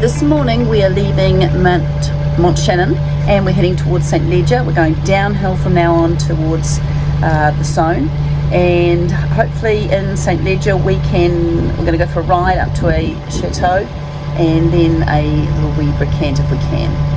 this morning we are leaving Montchanin and we're heading towards St Leger. We're going downhill from now on towards the Saône, and hopefully in St Leger we're going to go for a ride up to a chateau and then a little wee bricant if we can.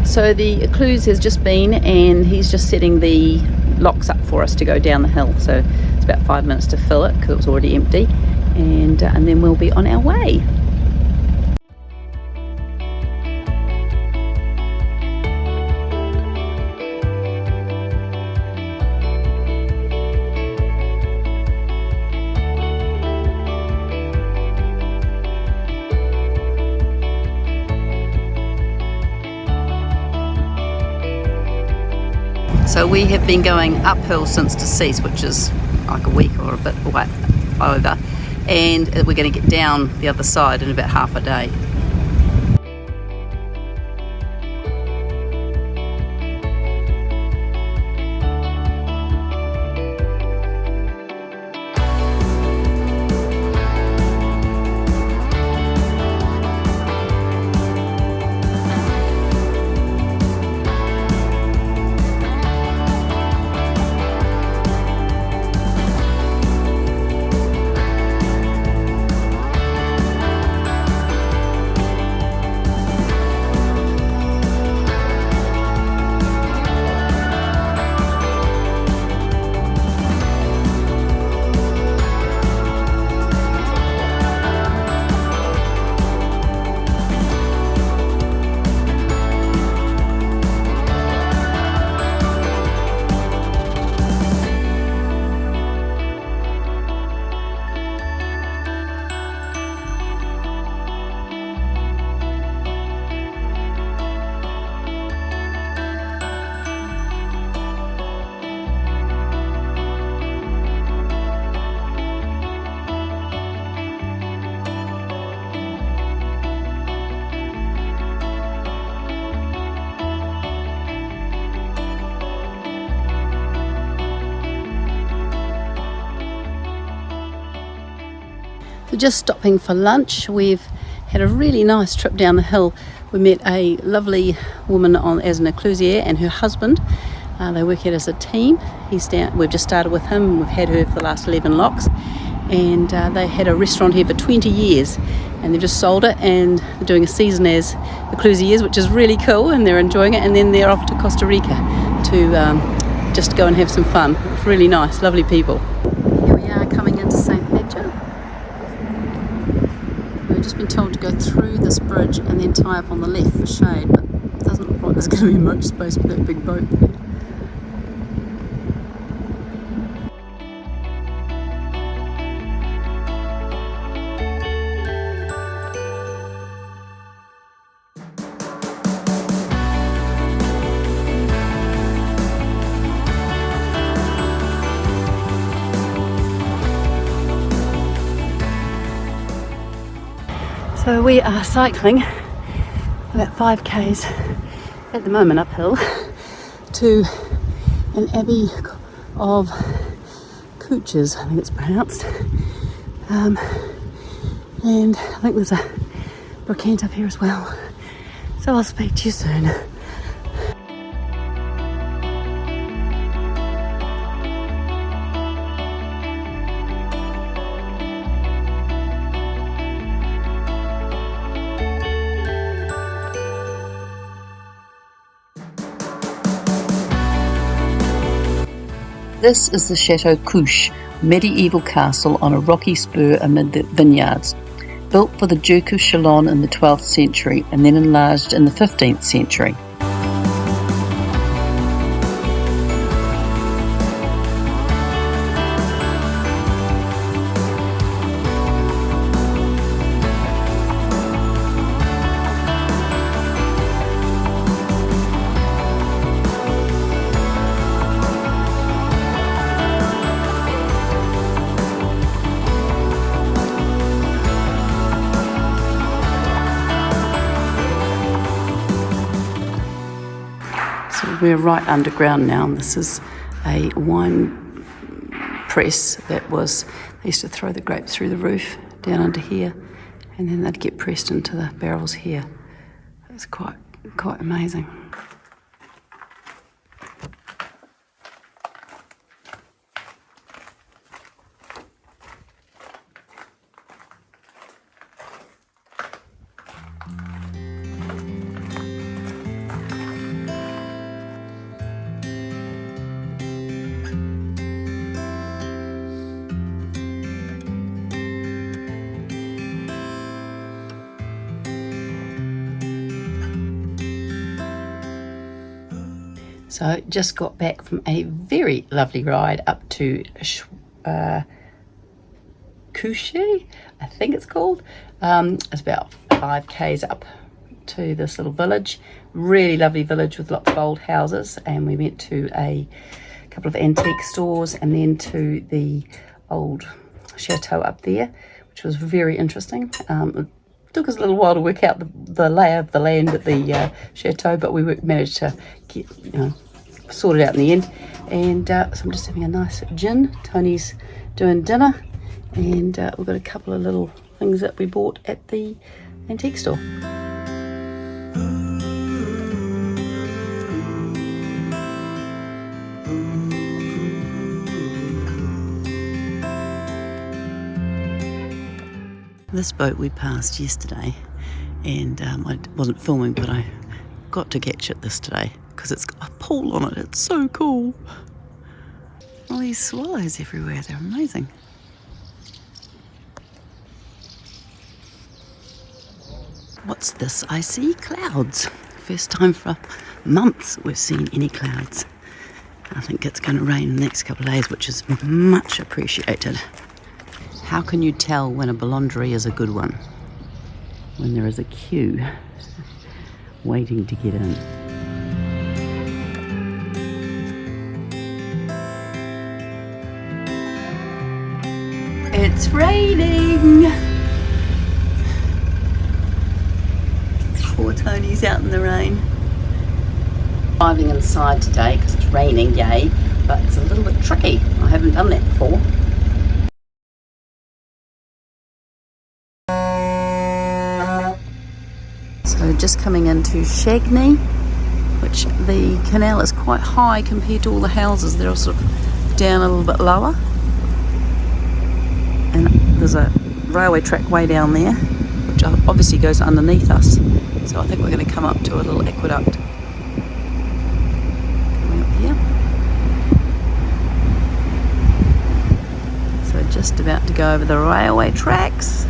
So the Ecluse has just been, and he's just setting the locks up for us to go down the hill. So it's about 5 minutes to fill it because it was already empty, and then we'll be on our way. So we have been going uphill since deceased, which is like a week or a bit away, over, and we're going to get down the other side in about half a day. So just stopping for lunch. We've had a really nice trip down the hill. We met a lovely woman as an enclusier and her husband. They work here as a team. We've just started with him. We've had her for the last 11 locks, and they had a restaurant here for 20 years, and they've just sold it, and they're doing a season as enclusiers, which is really cool, and they're enjoying it, and then they're off to Costa Rica to just go and have some fun. It's really nice, lovely people. Here we are coming into St Leger. We've just been told to go through this bridge and then tie up on the left for shade, but it doesn't look like there's going to be much space for that big boat there. So we are cycling about 5 k's at the moment uphill to an abbey of Couches, I think it's pronounced, and I think there's a bricant up here as well. So I'll speak to you soon. This is the Chateau Couche, medieval castle on a rocky spur amid the vineyards. Built for the Duke of Chalon in the 12th century and then enlarged in the 15th century. we're right underground now, and this is a wine press that was, they used to throw the grapes through the roof down under here, and then they'd get pressed into the barrels here. It's quite amazing. So just got back from a very lovely ride up to Couchet, I think it's called. It's about 5 k's up to this little village. Really lovely village with lots of old houses, and we went to a couple of antique stores and then to the old chateau up there, which was very interesting. It took us a little while to work out the lay of the land at the chateau, but we managed to get, sort it out in the end. And so I'm just having a nice gin. Tony's doing dinner, and we've got a couple of little things that we bought at the antique store. This boat we passed yesterday, and I wasn't filming, but I got to catch it this today because it's got a pool on it. It's so cool. All these swallows everywhere, they're amazing. What's this? I see clouds. First time for months we've seen any clouds. I think it's going to rain in the next couple of days, which is much appreciated. How can you tell when a boulangerie is a good one? When there is a queue waiting to get in. It's raining! Poor Tony's out in the rain. Driving inside today because it's raining, yay, but it's a little bit tricky. I haven't done that before. So just coming into Chagny, which the canal is quite high compared to all the houses. They're all sort of down a little bit lower. And there's a railway track way down there, which obviously goes underneath us. So I think we're going to come up to a little aqueduct. Coming up here. So just about to go over the railway tracks.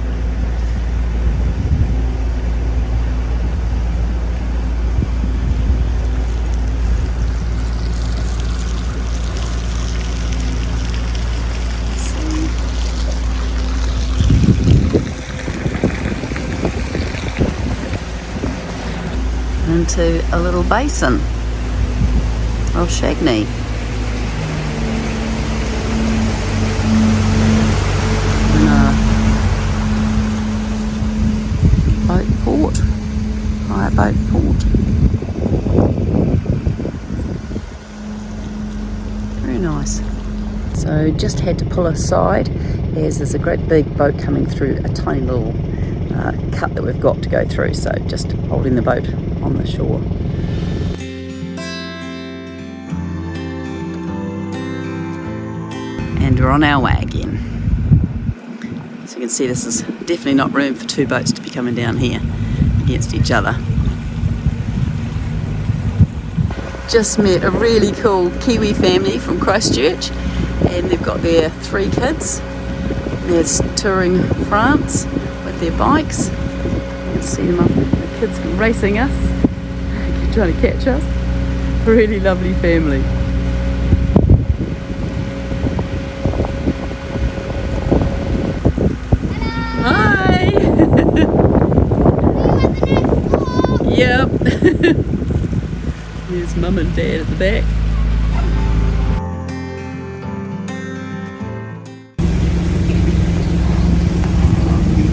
Into a little basin of Chagny. And a boat port, hire boat port. Very nice. So just had to pull aside as there's a great big boat coming through a tiny little cut that we've got to go through, so just holding the boat on the shore. And we're on our way again. So you can see this is definitely not room for 2 boats to be coming down here against each other. Just met a really cool Kiwi family from Christchurch, and they've got their 3 kids. They're touring France with their bikes. You can see them up, the kids racing us, trying to catch us. Really lovely family. Hi! Yep. There's Mum and Dad at the back.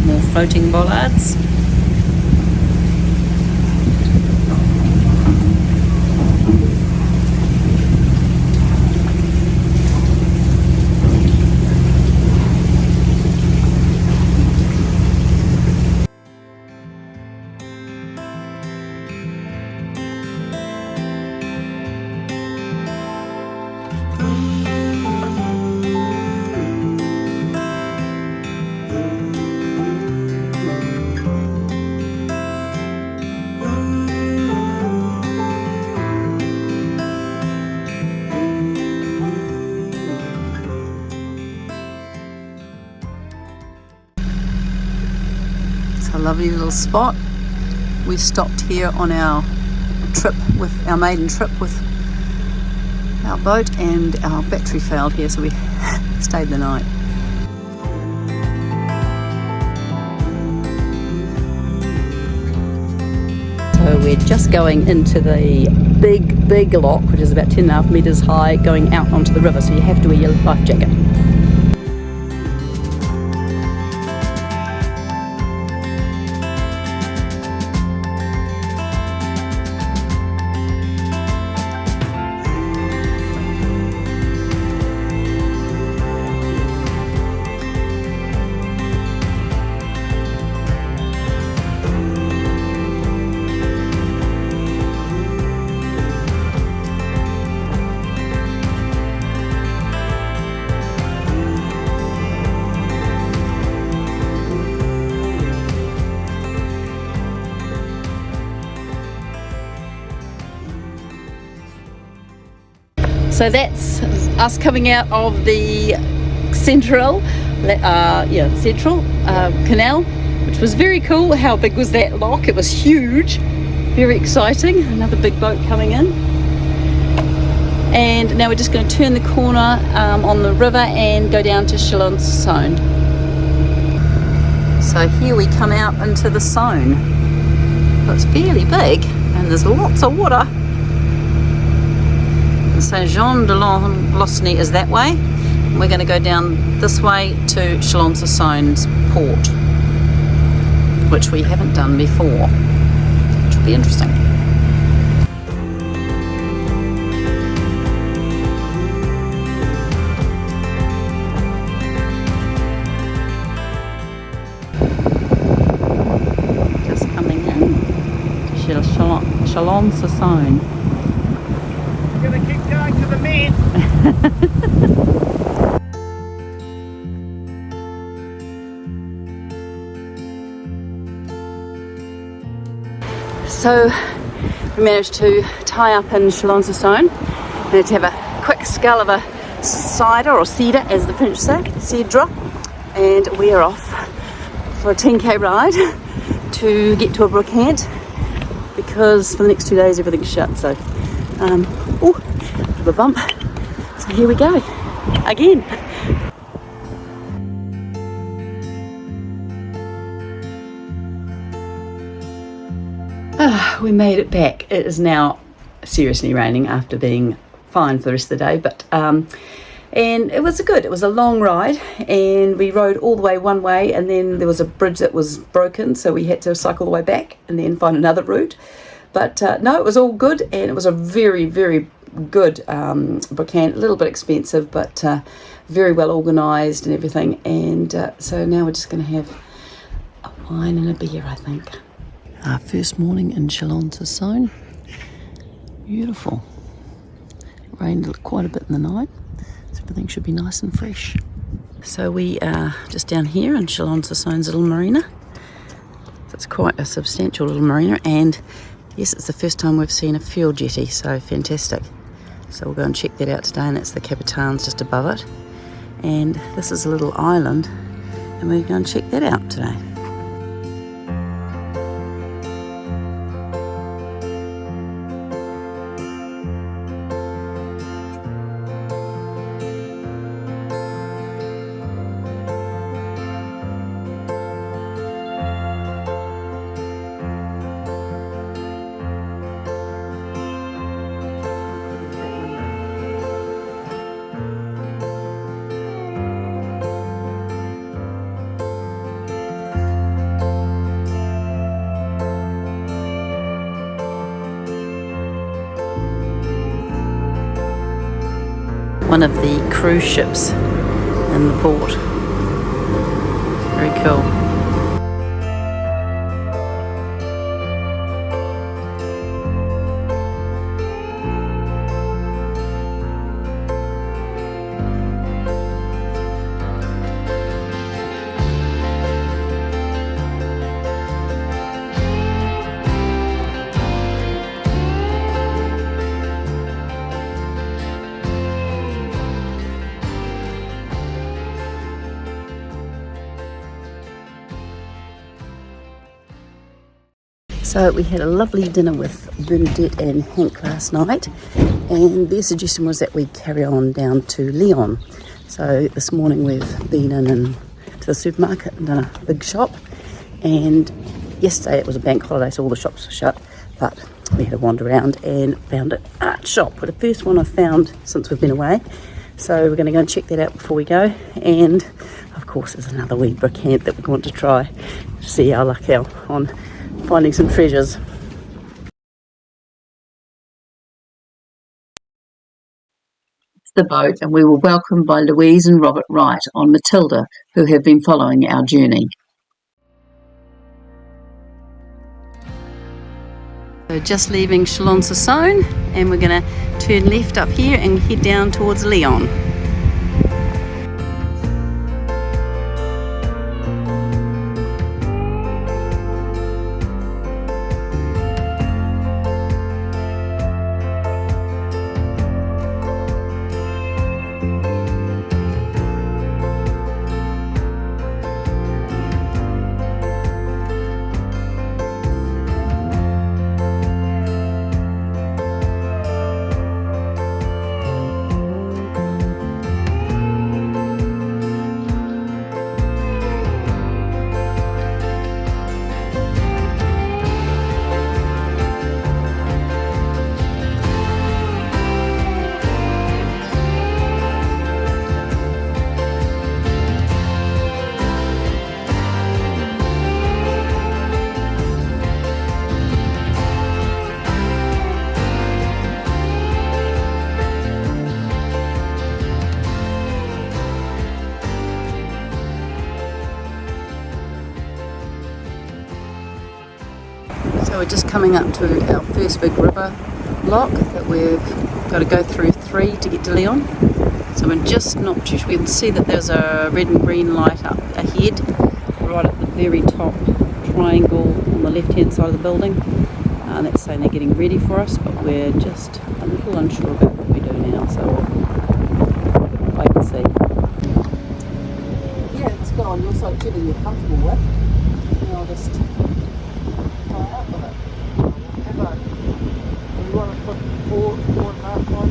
More floating bollards. It's a lovely little spot. We stopped here on our trip, with our maiden trip with our boat, and our battery failed here, so we stayed the night. So we're just going into the big lock, which is about 10.5 metres high, going out onto the river, so you have to wear your life jacket. So that's us coming out of the Central Canal, which was very cool. How big was that lock? It was huge, very exciting. Another big boat coming in. And now we're just going to turn the corner on the river and go down to Chalon-sur-Saône. So here we come out into the Saône. So it's fairly big and there's lots of water. Saint-Jean-de-Losny is that way. We're going to go down this way to Chalon-sur-Saône's port, which we haven't done before, which will be interesting. Just coming in to Chalon-sur-Saône. Gonna keep going to the men. So we managed to tie up in Chalon-sur-Saône. Managed to have a quick scull of a cider, or cider as the French say, cidre, and we are off for a 10k ride to get to a brocante, because for the next 2 days everything's shut. So bit of a bump. So here we go again. We made it back. It is now seriously raining after being fine for the rest of the day, but and it was a long ride, and we rode all the way one way, and then there was a bridge that was broken, so we had to cycle the way back and then find another route. But no, it was all good, and it was a very, very good brocante, a little bit expensive, but very well organised and everything. And so now we're just going to have a wine and a beer, I think. Our first morning in Chalon-sur-Saône. Beautiful. It rained quite a bit in the night, so everything should be nice and fresh. So we are just down here in Chalon-sur-Saône's little marina. So it's quite a substantial little marina, and yes, it's the first time we've seen a fuel jetty, so fantastic. So we'll go and check that out today, and that's the Capitane's just above it. And this is a little island, and we're going to check that out today. One of the cruise ships in the port. Very cool. So we had a lovely dinner with Bernadette and Hank last night, and their suggestion was that we carry on down to Lyon. So this morning we've been in and to the supermarket and done a big shop, and yesterday it was a bank holiday so all the shops were shut, but we had a wander around and found an art shop, the first one I've found since we've been away. So we're going to go and check that out before we go, and of course there's another wee brickhand that we want to try to see our luck out on finding some treasures. The boat, and we were welcomed by Louise and Robert Wright on Matilda, who have been following our journey. So just leaving Chalon-sur-Saône, and we're going to turn left up here and head down towards Lyon. So we're just coming up to our first big river lock that we've got to go through 3 to get to Lyon. So we're just not too sure. We can see that there's a red and green light up ahead, right at the very top triangle on the left hand side of the building. That's saying they're getting ready for us, but we're just a little unsure about what we do now, so we'll wait and see. Yeah, it's got on your side too that you're comfortable with. And I'll just try out with it. Do you want to put 4.5 on?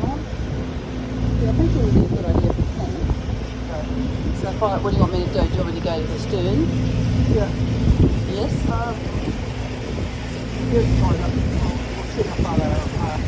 Yeah, I think it would be a good idea if we can. So what do you want me to do? Do you want me to go to the stern? Yeah. Yes? Here's fine. We'll see how far that apart.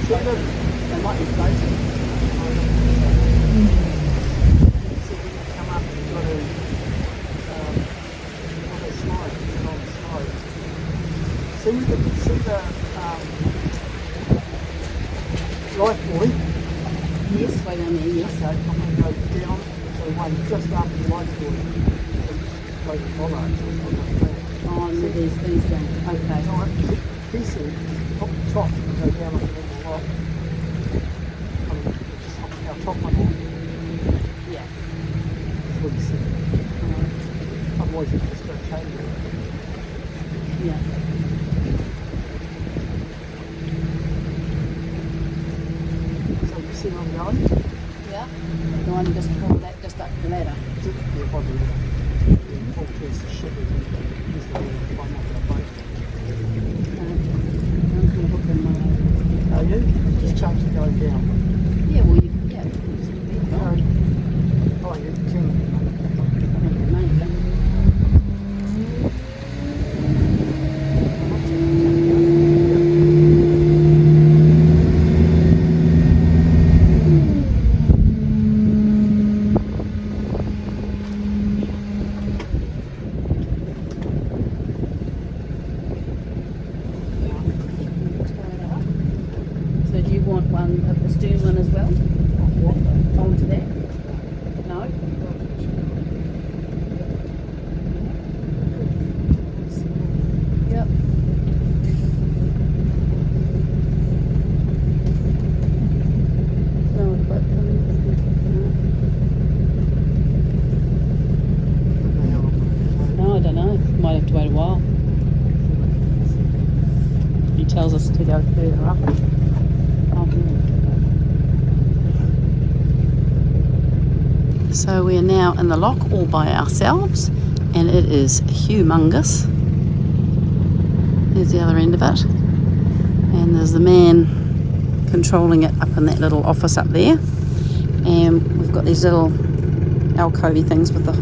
They might be floating. See the life buoy? Yes, way down there, yes. Okay, I'm going to go down to the one just after the life buoy. Go to the bollards. Oh, and there's these things. Okay. No, he said, up the top and go down on the rock. Just up our top one. Yeah. That's what he said. Otherwise it's just going to change it. Yeah. So you see where I'm going? Yeah. The one just before that, just up the ladder. Yeah, probably. Talk to us, the ship is the one off the boat. I'm going to hook in my... Are you? Just change it going down. Yeah, well, yeah. Oh, you can. one, the stern one as well? Onto that? No? Yep. No, but no, I don't know. Might have to wait a while. He tells us to go further up. So we are now in the lock all by ourselves, and it is humongous. There's the other end of it, and there's the man controlling it up in that little office up there, and we've got these little alcovey things with the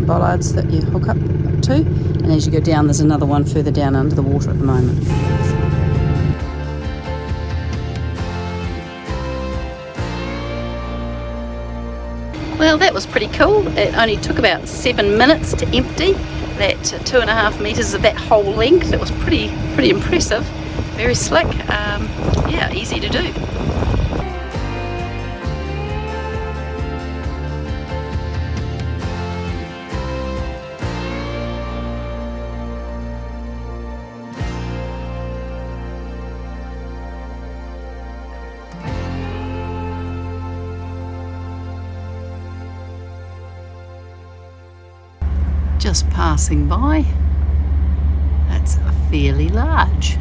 bollards that you hook up to, and as you go down there's another one further down under the water at the moment. Well, that was pretty cool. It only took about 7 minutes to empty that 2.5 metres of that whole length. It was pretty impressive, very slick, yeah, easy to do. Just passing by, that's fairly large.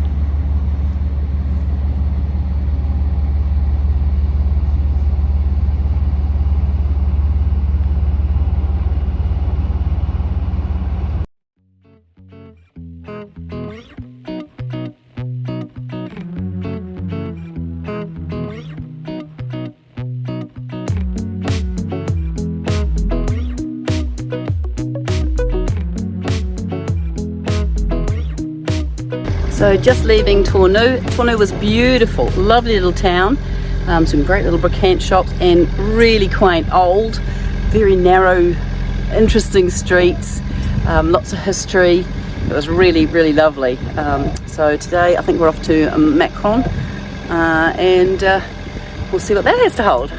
So just leaving Tornu. Tornu was beautiful, lovely little town, some great little bricant shops and really quaint, old, very narrow, interesting streets, lots of history. It was really lovely. So today I think we're off to Macon, and we'll see what that has to hold.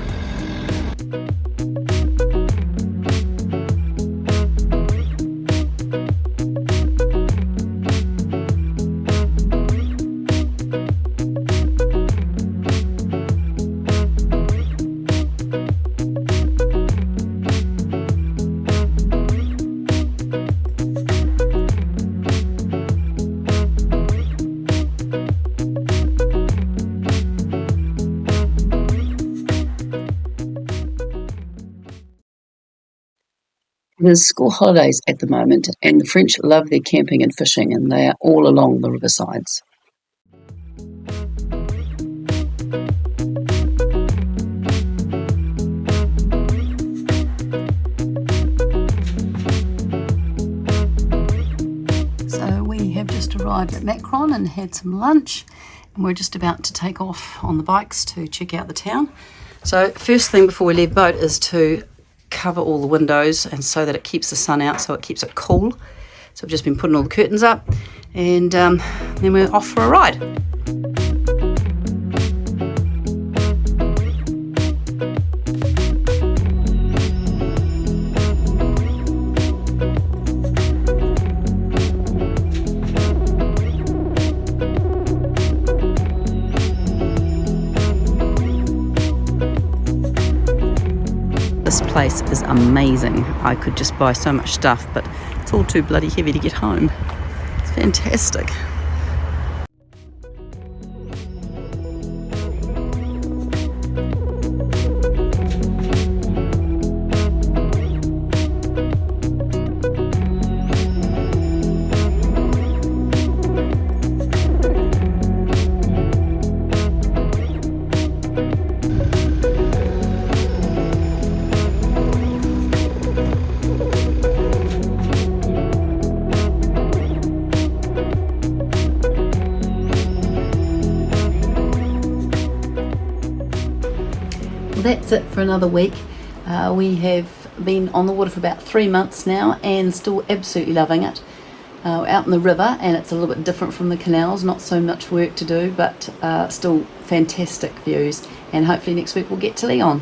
There's school holidays at the moment, and the French love their camping and fishing, and they are all along the riversides. So we have just arrived at Macon and had some lunch, and we're just about to take off on the bikes to check out the town. So first thing before we leave boat is to cover all the windows, and so that it keeps the sun out, so it keeps it cool. So I've just been putting all the curtains up, and then we're off for a ride. This place is amazing. I could just buy so much stuff, but it's all too bloody heavy to get home. It's fantastic. That's it for another week. We have been on the water for about 3 months now and still absolutely loving it. out in the river, and it's a little bit different from the canals, not so much work to do, but still fantastic views. And hopefully next week we'll get to Leon.